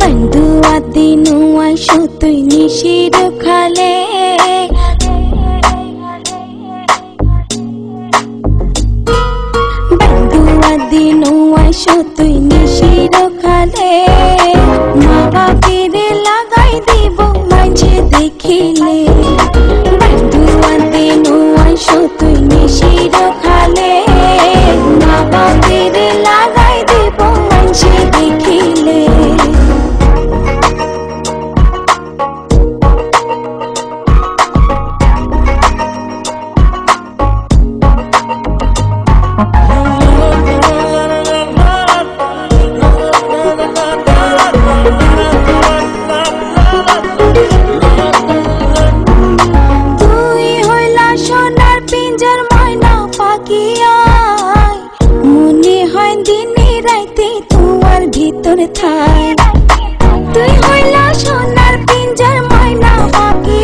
बंधुआ दिनुआ शो तुई निशिर खाले बंधुआ दिनुआ शो तुई निशिर खाले मा बापेर लागाई दिबो माझे देखिले बंधुआ दिनुआ शो तुई निशिर खाले मा बापेर लागाई दिबो माझे देखिले ভিতরে থাই তুই হইলা সোনার পিঞ্জার ময়না পাখি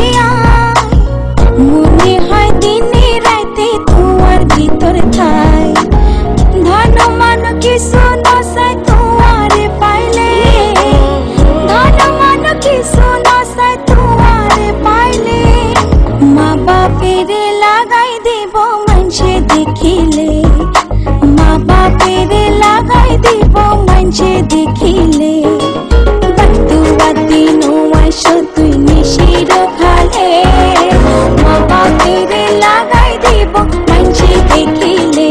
মনে হয় দিনে রাতে তোমার ভিতরে থাই ধন মান কিছু নসাই তোমারে পাইলে ধন মান কিছু নসাই তোমারে পাইলে মা বাপের লাগাই দেব মানুষে দেখিলে মা বাপের লাগাই দেব মানুষে দেখিলে বন্ধুয়া দিনুয়া শো তুই নিশির খালে মা বাপের লাগাই দেব মানুষে দেখিলে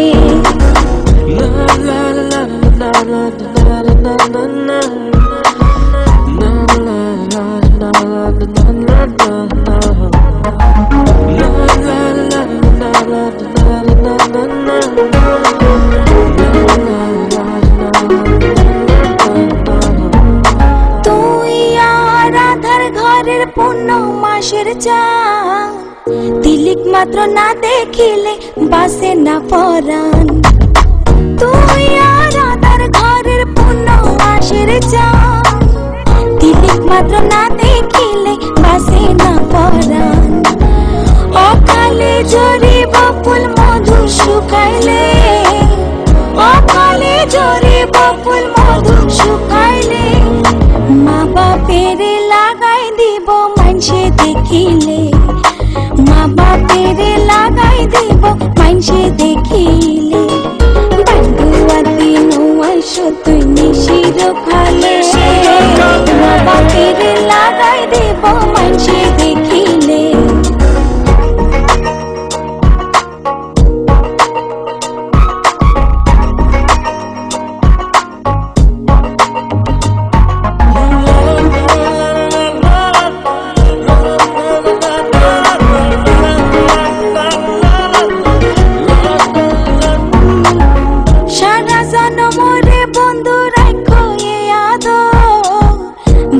মাসের চান তিলিক মাত্র না দেখিলে বাসে না পরাণ তুই আর আদার ঘরের পূর্ণ মাসের চান তিলিক মাত্র না দেখিলে বাসে না পরাণ অকালে জরিব ফুল মধু শুকাইলে অকালে জরিব ফুল মধু শুকাইলে মা বাপের লাগাই দিব মানুষে দেখিলে মা বাপের লাগাই দিব মানুষে দেখিলে বন্ধুয়া দিনুয়া শো তুই নিশির খালে মা বাপের লাগাই দিব মানুষে দেখিলে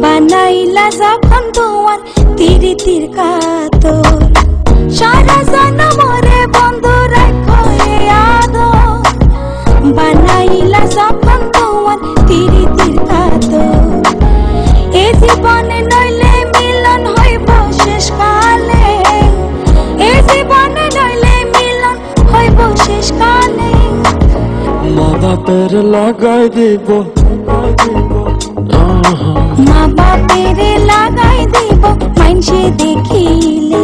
বানাইলা যখন তোমার তিরিতির কাতর সারা জনমরে বন্ধু রাখো এ আদর বানাইলা যখন তোমার তিরিতির কাতর এ জীবনে নইলে মিলন হইব শেষকালে এ জীবনে নইলে মিলন হইব শেষকালে মা বাপের লাগাই দিব মা বাপের লাগাই দিব মানুষে দেখিলে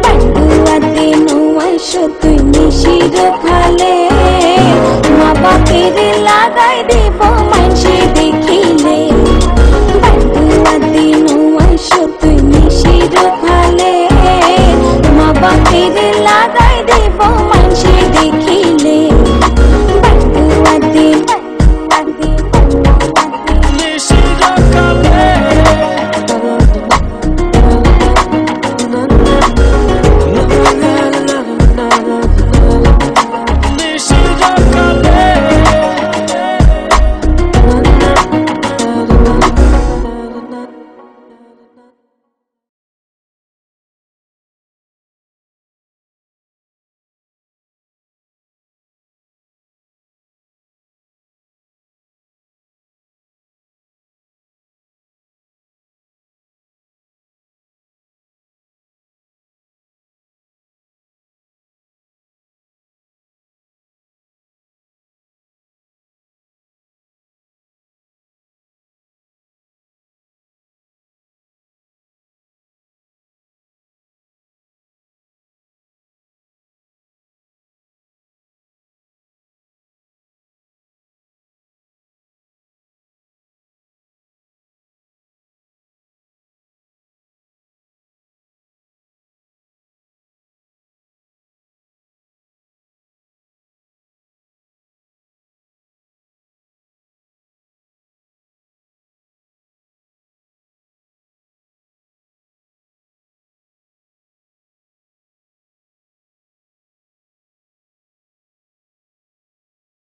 বন্ধুয়া দিনুয়া শো তুই নিশির খালে মা বাপের লাগাই দিব